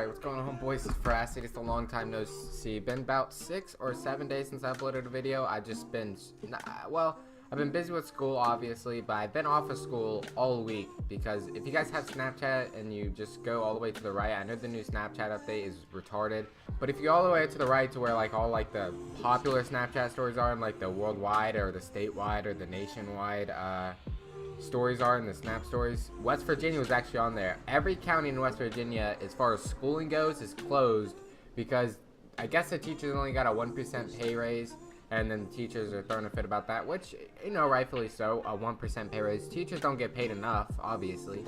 Alright, what's going on, boys? It's Frasty. It's a long time no see. Been about 6 or 7 days since I uploaded a video. I've just been, well, I've been busy with school, obviously, but I've been off of school all week because if you guys have Snapchat and you just go all the way to the right, I know the new Snapchat update is retarded, but if you go all the way to the right to where like all like the popular Snapchat stories are, and like the worldwide or the statewide or the nationwide stories are in the Snap stories, West Virginia was actually on there. Every county in West Virginia, as far as schooling goes, is closed because I guess the teachers only got a 1% pay raise, and then the teachers are throwing a fit about that, which, you know, rightfully so. A 1% pay raise. Teachers don't get paid enough, obviously,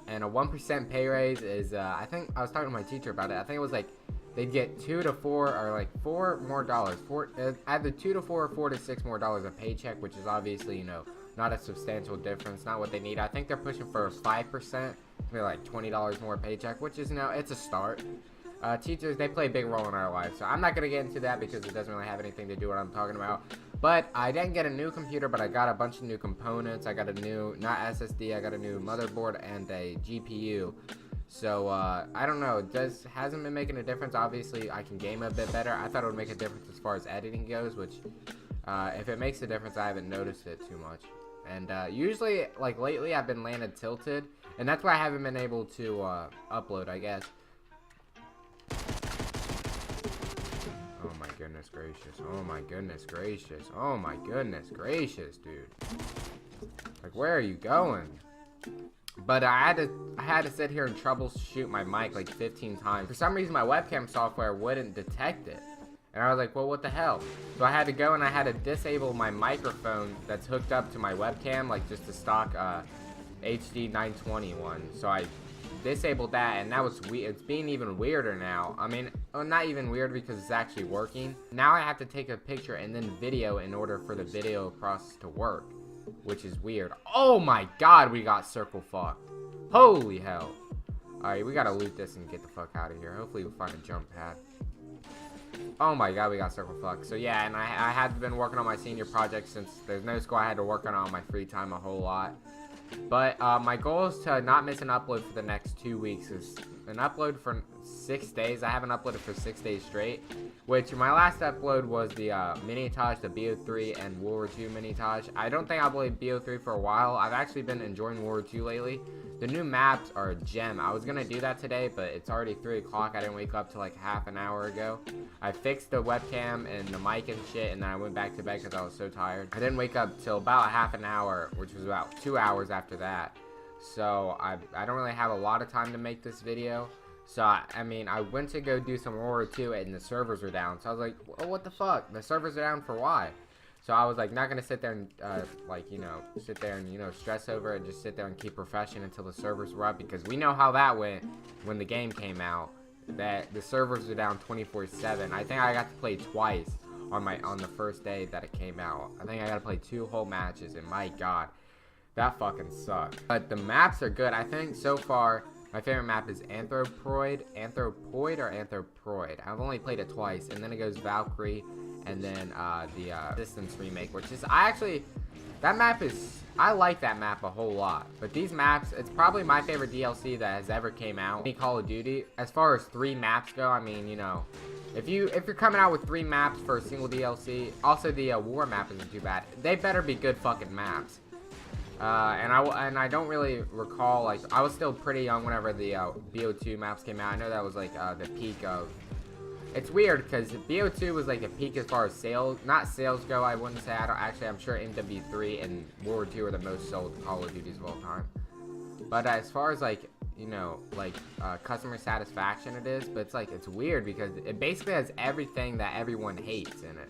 and a 1% pay raise is, I think, I was talking to my teacher about it, I think it was like, they'd get 2 to 4 or like $4 more, either 2 to 4 or 4 to 6 more dollars a paycheck, which is obviously, you know, not a substantial difference, not what they need. I think they're pushing for 5%, maybe like $20 more paycheck, which is, you know, it's a start. Teachers, they play a big role in our lives, so I'm not going to get into that because it doesn't really have anything to do with what I'm talking about. But I didn't get a new computer, but I got a bunch of new components. I got a new, not SSD, I got a new motherboard and a GPU. So, I don't know, it hasn't been making a difference. Obviously, I can game a bit better. I thought it would make a difference as far as editing goes, which, if it makes a difference, I haven't noticed it too much. And, usually, like, lately, I've been landed tilted, and that's why I haven't been able to, upload, I guess. Oh my goodness gracious, oh my goodness gracious, oh my goodness gracious, dude. Like, where are you going? But I had to sit here and troubleshoot my mic like 15 times. For some reason, my webcam software wouldn't detect it. And I was like, well, what the hell? So I had to go and I had to disable my microphone that's hooked up to my webcam, like just the stock HD 920 one. So I disabled that, and that was weird. It's being even weirder now. I mean, not even weird because it's actually working. Now I have to take a picture and then video in order for the video process to work, which is weird. Oh my god, we got circle fucked. Holy hell. Alright, we gotta loot this and get the fuck out of here. Hopefully we'll find a jump pad. Oh my god, we got circle fucked. So yeah, and I had been working on my senior project since there's no school. I had to work on it on my free time a whole lot. But my goal is to not miss an upload for the next 2 weeks. Is an upload for 6 days. I haven't uploaded for 6 days straight. Which my last upload was the mini-taj, the BO3 and World War II mini-taj. I don't think I'll play BO3 for a while. I've actually been enjoying World War II lately. The new maps are a gem. I was gonna do that today, but it's already 3 o'clock. I didn't wake up till like half an hour ago. I fixed the webcam and the mic and shit, and then I went back to bed because I was so tired. I didn't wake up till about half an hour, which was about 2 hours after that. So I don't really have a lot of time to make this video. So I mean, I went to go do some World War II and the servers were down. So I was like, well, what the fuck? The servers are down for why? So I was like, not gonna sit there and like, you know, sit there and, you know, stress over it and just sit there and keep refreshing until the servers were up, because we know how that went when the game came out. That the servers are down 24/7. I think I got to play twice on the first day that it came out. I think I got to play 2 whole matches, and my god, that fucking sucked. But the maps are good. I think so far my favorite map is Anthropoid or Anthropoid. I've only played it twice, and then it goes Valkyrie, and then the Distance remake, which is, that map is, I like that map a whole lot. But these maps, it's probably my favorite DLC that has ever came out. Call of Duty, as far as 3 maps go, I mean, you know, if you're coming out with 3 maps for a single DLC, also the war map isn't too bad. They better be good fucking maps. And I don't really recall, like, I was still pretty young whenever the BO2 maps came out. I know that was like the peak of. It's weird because BO2 was like the peak as far as sales, not sales go. I wouldn't say. I'm sure MW3 and World War II are the most sold Call of Duties of all time. But as far as like, you know, like customer satisfaction, it is. But it's like, it's weird because it basically has everything that everyone hates in it,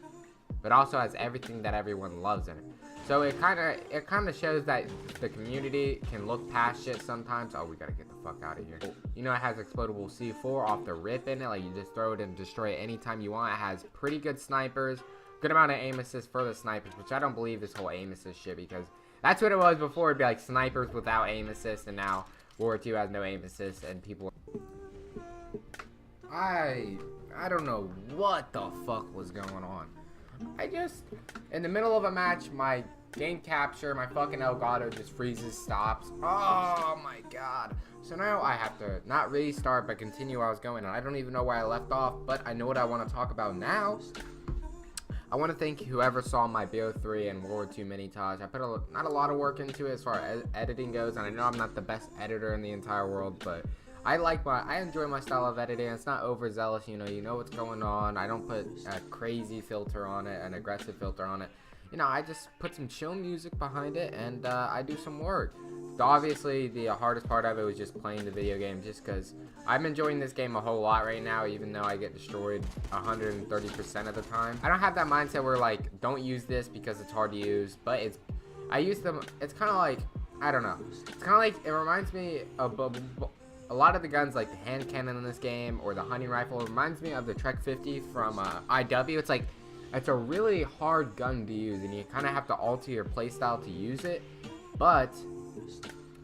but also has everything that everyone loves in it. So it kind of shows that the community can look past shit sometimes. Oh, we gotta get the fuck out of here. You know, it has explodable C4 off the rip in it. Like, you just throw it and destroy it anytime you want. It has pretty good snipers, good amount of aim assist for the snipers, which I don't believe this whole aim assist shit, because that's what it was before. It'd be like snipers without aim assist, and now World War II has no aim assist, and people. I don't know what the fuck was going on. In the middle of a match, my game capture, my fucking Elgato just freezes, stops. Oh my god. So now I have to not restart, but continue where I was going. And I don't even know where I left off, but I know what I want to talk about now. I want to thank whoever saw my BO3 and World War II mini-taj. I put not a lot of work into it as far as editing goes, and I know I'm not the best editor in the entire world, but I enjoy my style of editing. It's not overzealous, you know what's going on. I don't put a crazy filter on it, an aggressive filter on it. I just put some chill music behind it, and I do some work. Obviously, the hardest part of it was just playing the video game, just because I'm enjoying this game a whole lot right now, even though I get destroyed 130% of the time. I don't have that mindset where, like, don't use this because it's hard to use, but I use them, it's kind of like, I don't know. It's kind of like, it reminds me of a lot of the guns, like the hand cannon in this game, or the hunting rifle. It reminds me of the Trek 50 from IW. It's like, it's a really hard gun to use, and you kind of have to alter your playstyle to use it, but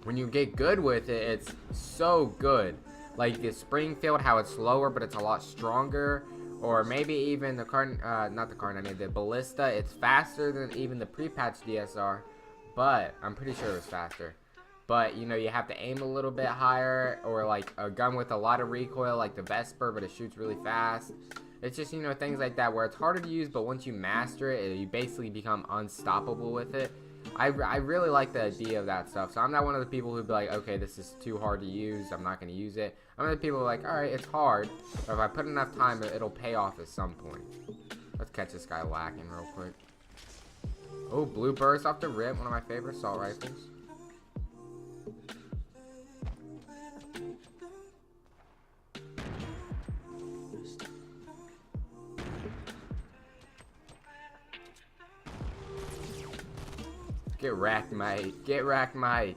when you get good with it, it's so good. Like the Springfield, how it's slower, but it's a lot stronger. Or maybe even the the Ballista, it's faster than even the pre-patch DSR, but I'm pretty sure it was faster. But, you have to aim a little bit higher, or like a gun with a lot of recoil, like the Vesper, but it shoots really fast. It's just, things like that where it's harder to use, but once you master it, you basically become unstoppable with it. I really like the idea of that stuff. So I'm not one of the people who'd be like, okay, this is too hard to use, I'm not going to use it. I'm one of the people who are like, alright, it's hard, but if I put enough time, it'll pay off at some point. Let's catch this guy lacking real quick. Oh, blue burst off the rip, one of my favorite assault rifles. Get wrecked, mate. Get wrecked, mate.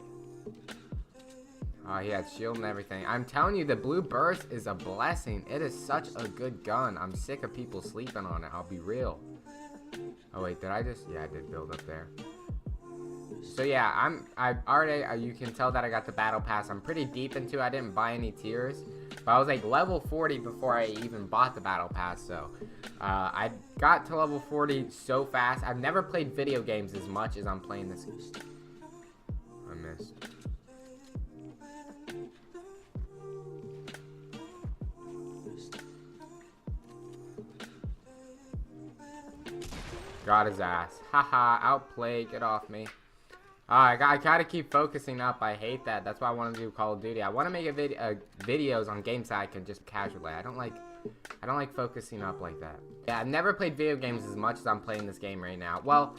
Oh, he had shield and everything. I'm telling you, the blue burst is a blessing. It is such a good gun. I'm sick of people sleeping on it. I'll be real. Oh, wait. Did I just... Yeah, I did build up there. So, yeah. I already... You can tell that I got the battle pass. I'm pretty deep into it. I didn't buy any tiers. But I was like level 40 before I even bought the battle pass, so... I got to level 40 so fast. I've never played video games as much as I'm playing this. I missed. Got his ass. Haha, outplayed. Get off me. I gotta keep focusing up. I hate that. That's why I want to do Call of Duty. I want to make videos on games that I can just casually. I don't like focusing up like that. Yeah, I've never played video games as much as I'm playing this game right now. Well,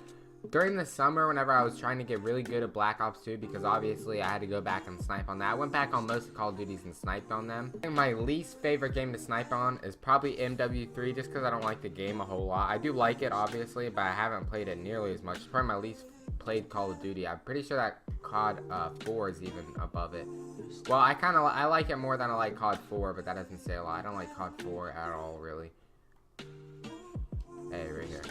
during the summer, whenever I was trying to get really good at Black Ops 2, because obviously I had to go back and snipe on that. I went back on most of Call of Duties and sniped on them. I think my least favorite game to snipe on is probably MW3, just because I don't like the game a whole lot. I do like it, obviously, but I haven't played it nearly as much. It's probably my least played Call of Duty. I'm pretty sure that COD 4 is even above it. Well, I like it more than I like COD 4, but that doesn't say a lot. I don't like COD 4 at all, really. Hey, right here.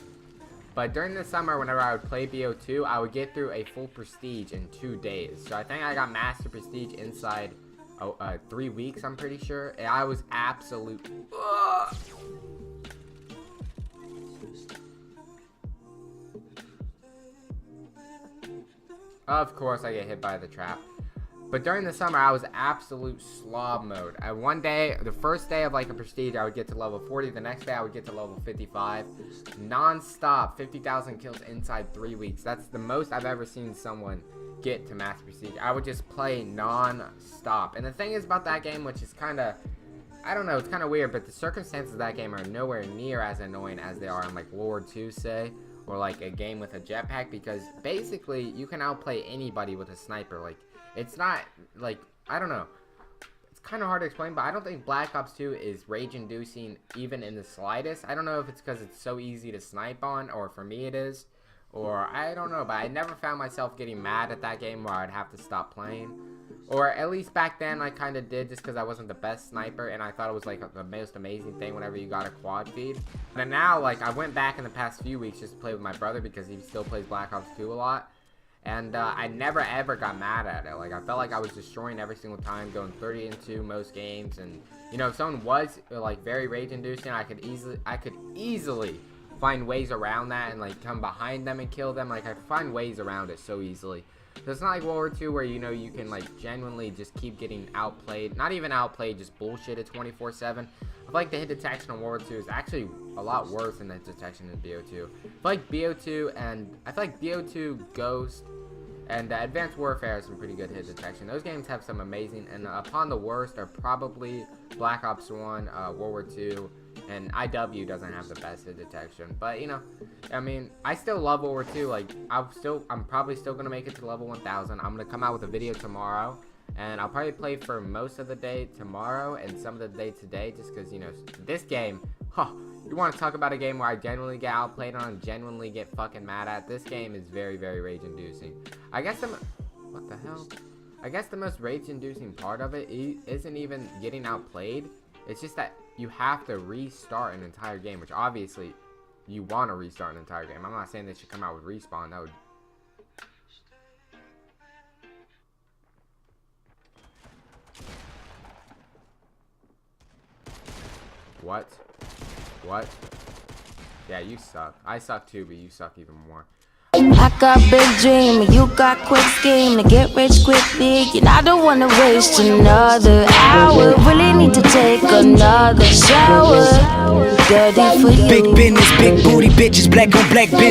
But during the summer, whenever I would play BO2, I would get through a full prestige in 2 days. So I think I got master prestige inside 3 weeks, I'm pretty sure. And I was absolute... Of course I get hit by the trap. But during the summer, I was absolute slob mode. One day, the first day of like a prestige, I would get to level 40. The next day, I would get to level 55. Non-stop, 50,000 kills inside 3 weeks. That's the most I've ever seen someone get to master prestige. I would just play non-stop. And the thing is about that game, which is kind of, I don't know, it's kind of weird, but the circumstances of that game are nowhere near as annoying as they are in like World War II, say, or like a game with a jetpack, because basically you can outplay anybody with a sniper. Like, it's not, like, I don't know. It's kind of hard to explain, but I don't think Black Ops 2 is rage-inducing even in the slightest. I don't know if it's because it's so easy to snipe on, or for me it is. Or, I don't know, but I never found myself getting mad at that game where I'd have to stop playing. Or, at least back then, I kind of did, just because I wasn't the best sniper, and I thought it was, like, the most amazing thing whenever you got a quad feed. But now, like, I went back in the past few weeks just to play with my brother, because he still plays Black Ops 2 a lot. And I never ever got mad at it. Like, I felt like I was destroying every single time, going 30-2 most games. And you know, if someone was like very rage inducing, I could easily find ways around that and like come behind them and kill them. Like I find ways around it so easily. So it's not like World War II where, you know, you can like genuinely just keep getting outplayed. Not even outplayed, just bullshitted 24/7. I feel like the hit detection on World War II is actually a lot worse than the hit detection in BO2. I feel like BO2 and I feel like BO2, Ghost, and Advanced Warfare has some pretty good hit detection. Those games have some amazing, and upon the worst are probably Black Ops 1, World War II, and IW doesn't have the best hit detection. But, you know, I mean, I still love World War II. Like, I'm probably still going to make it to level 1000. I'm going to come out with a video tomorrow, and I'll probably play for most of the day tomorrow and some of the day today, just because, you know, this game, you want to talk about a game where I genuinely get outplayed on and genuinely get fucking mad at? This game is very, very rage-inducing. I guess what the hell? I guess the most rage-inducing part of it isn't even getting outplayed. It's just that you have to restart an entire game, which obviously you want to restart an entire game. I'm not saying they should come out with Respawn. That would... What? What? Yeah, you suck. I suck too, but you suck even more. I got big dream, and you got quick scheme to get rich quickly. And I don't wanna waste another hour. Really need to take another shower. Dirty for you. Big business, big booty bitches, black on black business.